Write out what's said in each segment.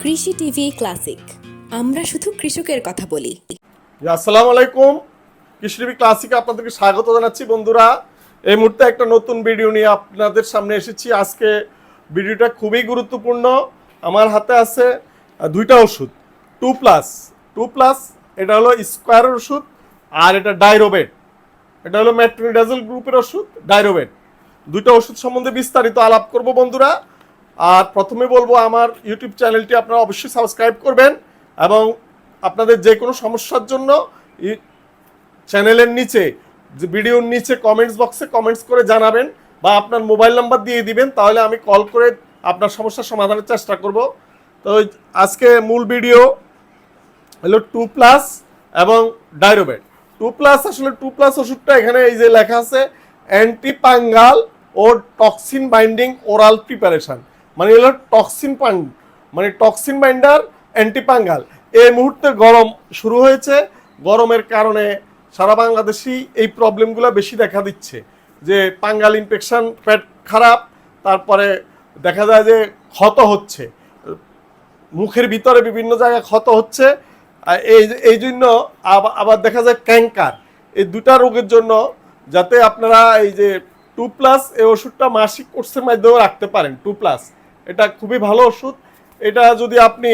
কৃষি TV classic, আমরা শুধু কৃষকের কথা বলি। আসসালামু আলাইকুম, কৃষি টিভি ক্লাসিকে আপনাদেরকে স্বাগত জানাচ্ছি। বন্ধুরা, এই মুহূর্তে একটা নতুন ভিডিও নিয়ে আপনাদের সামনে এসেছি। আজকে ভিডিওটা খুবই গুরুত্বপূর্ণ। আমার হাতে আছে দুইটা ওষুধ, টু প্লাস এটা হলো স্কোয়ারের ওষুধ, আর এটা ডাইরোবেট, এটা হলো মেট্রোনিডাজল গ্রুপের ওষুধ ডাইরোবেট। দুইটা ওষুধ সম্বন্ধে বিস্তারিত আলাপ করব বন্ধুরা। আর প্রথমে বলবো, আমার ইউটিউব চ্যানেলটি আপনারা অবশ্যই সাবস্ক্রাইব করবেন এবং আপনাদের যে কোনো সমস্যার জন্য চ্যানেলের নিচে, ভিডিওর নিচে কমেন্টস বক্সে কমেন্টস করে জানাবেন বা আপনার মোবাইল নাম্বার দিয়ে দিবেন, তাহলে আমি কল করে আপনার সমস্যার সমাধানের চেষ্টা করব। তো আজকে মূল ভিডিও হলো টু প্লাস এবং ডাইরোবেট। টু প্লাস ওষুধটা এখানে এই যে লেখা আছে অ্যান্টিপাঙ্গাল ও টক্সিন বাইন্ডিং ওরাল প্রিপারেশন, মানে হলো টক্সিন বাইন্ডার অ্যান্টিপাঙ্গাল। এই মুহূর্তে গরম শুরু হয়েছে, গরমের কারণে সারা বাংলাদেশেই এই প্রবলেমগুলো বেশি দেখা দিচ্ছে, যে পাঙ্গাল ইনফেকশন, পেট খারাপ, তারপরে দেখা যায় যে ক্ষত হচ্ছে, মুখের ভিতরে বিভিন্ন জায়গায় ক্ষত হচ্ছে। এই জন্য আবার দেখা যায় ক্যাঙ্কার। এই দুটা রোগের জন্য যাতে আপনারা এই যে টু প্লাস এই ওষুধটা মাসিক কোর্সের মাধ্যমে রাখতে পারেন। টু প্লাস এটা খুবই ভালো ওষুধ। এটা যদি আপনি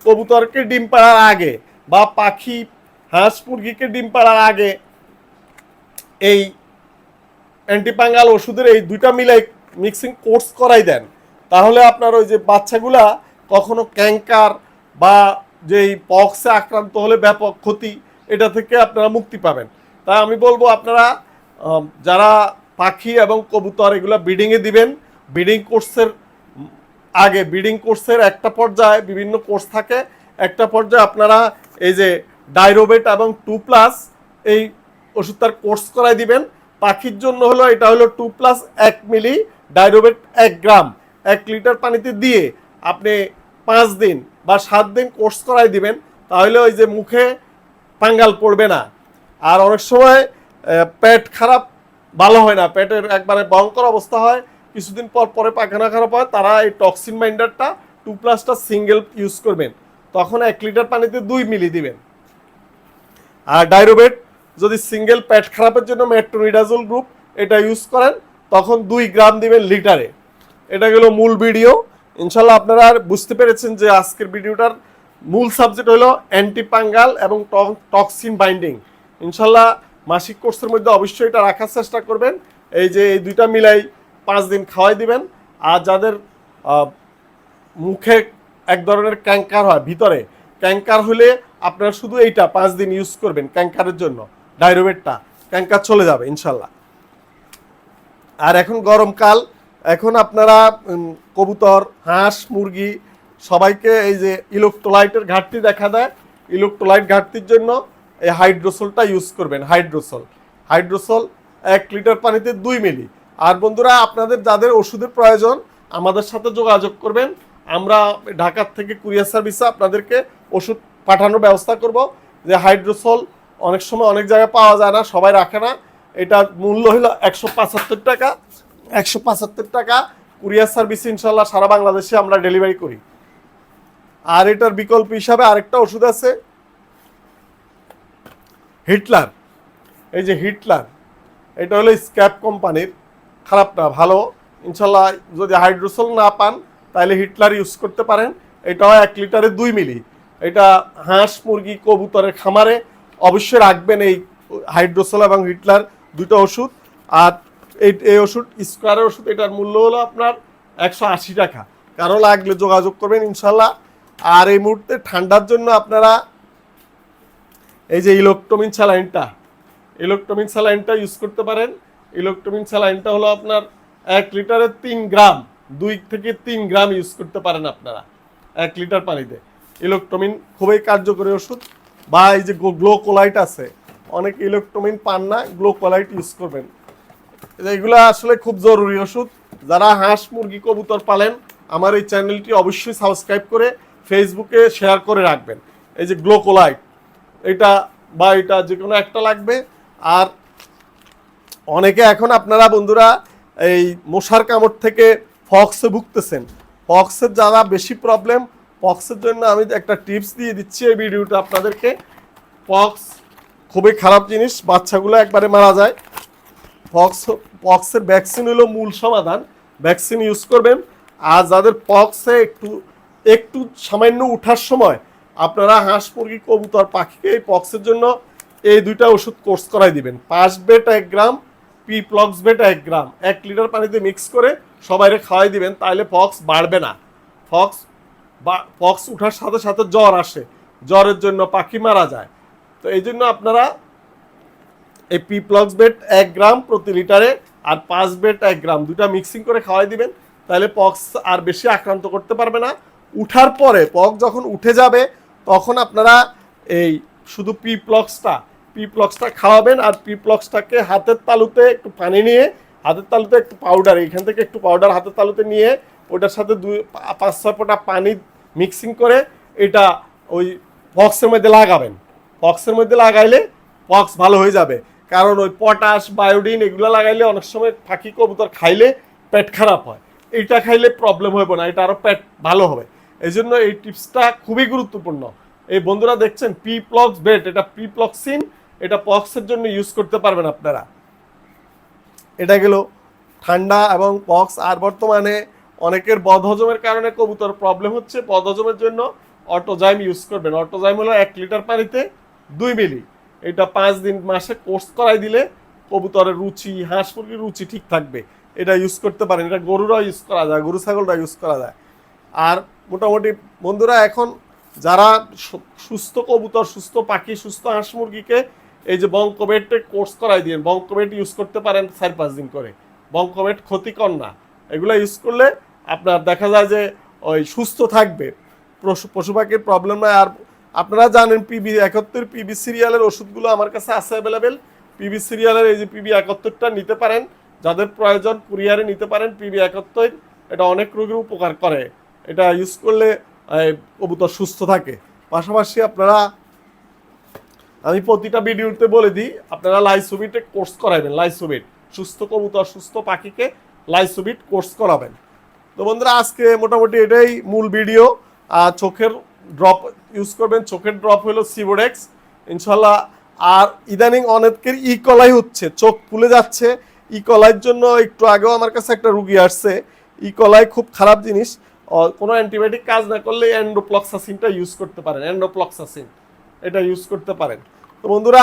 কবুতরকে ডিম পাড়ার আগে বা পাখি, হাঁস মুরগিকে ডিম পাড়ার আগে এই অ্যান্টিপাঙ্গাল ওষুধের এই দুইটা মিলাই মিক্সিং কোর্স করাই দেন, তাহলে আপনার ওই যে বাচ্চাগুলা কখনো ক্যাঙ্কার বা যেই পক্সে আক্রান্ত হলে ব্যাপক ক্ষতি, এটা থেকে আপনারা মুক্তি পাবেন। তাই আমি বলবো, আপনারা যারা পাখি এবং কবুতর এগুলো ব্রিডিংয়ে দিবেন, ব্রিডিং কোর্সের একটা পর্যায়ে বিভিন্ন কোর্স থাকে, একটা পর্যায়ে আপনারা এই যে ডাইরোবেট এবং টু প্লাস এই ওষুধটার কোর্স করাই দিবেন। পাখির জন্য হলো এটা হলো টু প্লাস 1 মিলি, ডাইরোবেট 1 গ্রাম 1 লিটার পানিতে দিয়ে আপনি 5 দিন বা 7 দিন কোর্স করাই দিবেন, তাহলে ওই যে মুখে পাঙ্গাল পড়বে না। আর অনেক সময় পেট খারাপ ভালো হয় না, পেটের একবারে ভয়ঙ্কর অবস্থা হয়, কিছুদিন পরে পায়খানা খারাপ হয়, তারা এই টক্সিন বাইন্ডারটা টু প্লাসটা সিঙ্গেল ইউজ করবেন, তখন 1 লিটার পানিতে 2 মিলি দিবেন। আর ডাইরোবেট যদি সিঙ্গেল পেট খারাপের জন্য মেট্রোনিডাজল গ্রুপ এটা ইউজ করেন, তখন 2 গ্রাম দিবেন লিটারে। এটা গেল মূল ভিডিও। ইনশাল্লাহ আপনারা বুঝতে পেরেছেন যে আজকের ভিডিওটার মূল সাবজেক্ট হলো অ্যান্টিপাঙ্গাল এবং টক্সিন বাইন্ডিং। ইনশাল্লাহ মাসিক কোর্সের মধ্যে অবশ্যই এটা রাখার চেষ্টা করবেন। এই যে এই দুইটা মিলাই 5 দিন খাওয়াই দিবেন। আর যাদের মুখে এক ধরনের ক্যাঙ্কার হয়, ভিতরে ক্যাঙ্কার হলে আপনারা শুধু এইটা 5 দিন ইউজ করবেন ক্যাঙ্কারের জন্য, ডাইরোবেটটা, ক্যাঙ্কার চলে যাবে ইনশাল্লাহ। আর এখন গরমকাল, এখন আপনারা কবুতর, হাঁস, মুরগি সবাইকে এই যে ইলেকট্রোলাইটের ঘাটতি দেখা দেয়, ইলেকট্রোলাইট ঘাটতির জন্য এই হাইড্রোসলটা ইউজ করবেন। হাইড্রোসল 1 লিটার পানিতে 2 মিলি। আর বন্ধুরা, আপনাদের যাদের ওষুধের প্রয়োজন আমাদের সাথে যোগাযোগ করবেন, আমরা ঢাকার থেকে কুরিয়ার সার্ভিসে আপনাদেরকে ওষুধ পাঠানোর ব্যবস্থা করব। যে হাইড্রোসল অনেক সময় অনেক জায়গায় পাওয়া যায় না, সবাই রাখে না, এটার মূল্য হলো 175 টাকা। 175 টাকা কুরিয়ার সার্ভিস ইনশাল্লাহ সারা বাংলাদেশে আমরা ডেলিভারি করি। আর এটার বিকল্প হিসাবে আরেকটা ওষুধ আছে, হিটলার। এই যে হিটলার, এটা হলো স্ক্যাপ কোম্পানির, খারাপ না, ভালো ইনশাল্লাহ। যদি হাইড্রোসল না পান তাহলে হিটলার ইউজ করতে পারেন। এটাও 1 লিটারে 2 মিলি। এটা হাঁস, মুরগি, কবুতরের খামারে অবশ্যই রাখবেন এই হাইড্রোসল এবং হিটলার দুটো ওষুধ। আর এই ওষুধ স্কোয়ারের ওষুধ, এটার মূল্য হলো আপনার 180 টাকা। কারো লাগলে যোগাযোগ করবেন ইনশাল্লাহ। আর এই মুহূর্তে ঠান্ডার জন্য আপনারা এই যে ইলেকট্রোমিন স্যালাইনটা ইউজ করতে পারেন। ইলেকট্রোমিন স্যালাইনটা হলো আপনার 1 লিটারে 3 গ্রাম, 2 থেকে 3 গ্রাম ইউজ করতে পারেন আপনারা 1 লিটার পানিতে। ইলেকট্রোমিন খুবই কার্যকরী ওষুধ। বা এই যে গ্লোকোলাইট আছে, অনেক ইলেকট্রোমিন পান না, গ্লোকোলাইট ইউজ করবেন। এগুলো আসলে খুব জরুরি ওষুধ। যারা হাঁস, মুরগি, কবুতর পালেন আমার এই চ্যানেলটি অবশ্যই সাবস্ক্রাইব করে ফেসবুকে শেয়ার করে রাখবেন। এই যে গ্লোকোলাইট, এটা বা এটা যে কোনো একটা লাগবে। আর অনেকে এখন আপনারা বন্ধুরা এই মশার কামড় থেকে ফক্সে ভুগতেছেন, ফক্সের যারা বেশি প্রবলেম, পক্সের জন্য আমি একটা টিপস দিয়ে দিচ্ছি এই ভিডিওটা আপনাদেরকে। পক্স খুবই খারাপ জিনিস, বাচ্চাগুলো একবারে মারা যায়। পক্সের ভ্যাকসিন হলো মূল সমাধান, ভ্যাকসিন ইউজ করবেন। আর যাদের পক্সে একটু সামান্য উঠার সময় আপনারা হাঁস মুরগি কবুতর পাখিকে এই পক্সের জন্য এই দুইটা ওষুধ কোর্স করাই দিবেন। পাসবেট 1 গ্রাম, পিপ্লক্সবেট 1 গ্রাম 1 লিটার পানিতে মিক্স করে সবাইরে খাওয়াই দিবেন, তাহলে পক্স বাড়বে না। পক্স উঠার সাথে সাথে জ্বর আসে, জ্বরের জন্য পাখি মারা যায়। তো এই জন্য আপনারা এই পিপ্লক্সবেট 1 গ্রাম প্রতি লিটারে আর পাসবেট 1 গ্রাম দুটা মিক্সিং করে খাওয়াই দিবেন, তাহলে পক্স আর বেশি আক্রান্ত করতে পারবে না। উঠার পরে পক্স যখন উঠে যাবে তখন আপনারা এই শুধু পিপ্লক্সটা খাওয়াবেন। আর পিপ্লক্সটাকে হাতের তালুতে একটু পানি নিয়ে, হাতের তালুতে একটু পাউডার, এইখান থেকে একটু পাউডার হাতের তালুতে নিয়ে ওটার সাথে 5-6 ফোঁটা পানি মিক্সিং করে এটা ওই পক্সের মধ্যে লাগাবেন। পক্সের মধ্যে লাগাইলে পক্স ভালো হয়ে যাবে। কারণ ওই পটাশ, বায়োডিন এগুলো লাগাইলে অনেক সময় পাখি কবুতর খাইলে পেট খারাপ হয়, এইটা খাইলে প্রবলেম হবে না, এটা আরও পেট ভালো হবে। এই জন্য এই টিপসটা খুবই গুরুত্বপূর্ণ। এই বন্ধুরা দেখছেন পিপ্লক্সবেট, এটা পিপ্লক্সিন, এটা পক্সের জন্য ইউজ করতে পারবেন আপনারা। এটা গেল ঠান্ডা এবং পক্স। আর বর্তমানে অনেকের বদহজমের কারণে কবুতর প্রবলেম হচ্ছে, বদহজমের জন্য অটোজাইম ইউজ করবেন। অটোজাইম হলো 1 লিটার পানিতে 2 মিলি। এটা 5 দিন মাসে কোর্স করাই দিলে কবুতরের রুচি, হাঁস মুরগির রুচি ঠিক থাকবে। এটা ইউজ করতে পারেন, এটা গরুরা ইউজ করা যায়, গরু ছাগলরা ইউজ করা যায়। আর মোটামুটি বন্ধুরা এখন যারা সুস্থ কবুতর, সুস্থ পাখি, সুস্থ হাঁস মুরগিকে এই যে বঙ্কবেটে কোর্স করাই দিন, বঙ্কবেট ইউজ করতে পারেন 4-5 দিন করে। বঙ্কবেট ক্ষতিকর না, এগুলো ইউজ করলে আপনার দেখা যায় যে ওই সুস্থ থাকবে, পশু পাখির প্রবলেম নয়। আর আপনারা জানেন PB71 পিবি সিরিয়ালের ওষুধগুলো আমার কাছে আছে অ্যাভেলেবেল। পিবি সিরিয়ালের এই যে PB71টা নিতে পারেন, যাদের প্রয়োজন কুরিয়ারে নিতে পারেন। PB71 এটা অনেক রোগের উপকার করে, এটা ইউজ করলে কবুতর সুস্থ থাকে। পাশাপাশি আপনারা, আমি প্রতিটা ভিডিওতে বলে দিই, আপনারা লাইসোবিটে কোর্স করাবেন। লাইসোবিট সুস্থ কবুতর, সুস্থ পাখিকে লাইসোবিট কোর্স করাবেন। তো বন্ধুরা আজকে মোটামুটি এটাই মূল ভিডিও। আর চোখের ড্রপ ইউজ করবেন, চোখের ড্রপ হলো সিবোডেক্স ইনশাল্লাহ। আর ইদানিং অনেকের ইকলাই হচ্ছে, চোখ ফুলে যাচ্ছে। ইকলাইয়ের জন্য একটু আগেও আমার কাছে একটা রুগী আসছে। ইকলাই খুব খারাপ জিনিস, কোনো অ্যান্টিবায়োটিক কাজ না করলে এন্ডোপ্লক্সাসিনটা ইউজ করতে পারেন। এন্ডোপ্লক্সাসিন এটা ইউজ করতে পারেন। তো বন্ধুরা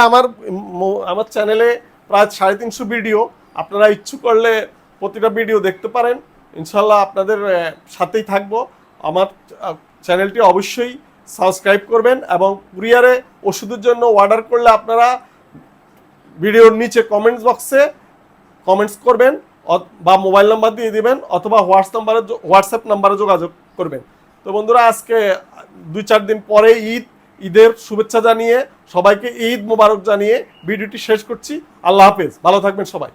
আমার চ্যানেলে প্রায় 350 ভিডিও, আপনারা ইচ্ছুক করলে প্রতিটা ভিডিও দেখতে পারেন। ইনশাল্লাহ আপনাদের সাথেই থাকবো। আমার চ্যানেলটি অবশ্যই সাবস্ক্রাইব করবেন এবং কুরিয়ারে ওষুধের জন্য অর্ডার করলে আপনারা ভিডিওর নিচে কমেন্টস বক্সে কমেন্টস করবেন বা মোবাইল নাম্বার দিয়ে দিবেন অথবা হোয়াটসঅ্যাপ নাম্বারে যোগাযোগ করবেন। তো বন্ধুরা আজকে 2-4 দিন পরে ঈদের শুভেচ্ছা জানিয়ে সবাইকে ঈদ মোবারক জানিয়ে ভিডিওটি শেষ করছি। আল্লাহ হাফেজ, ভালো থাকবেন সবাই।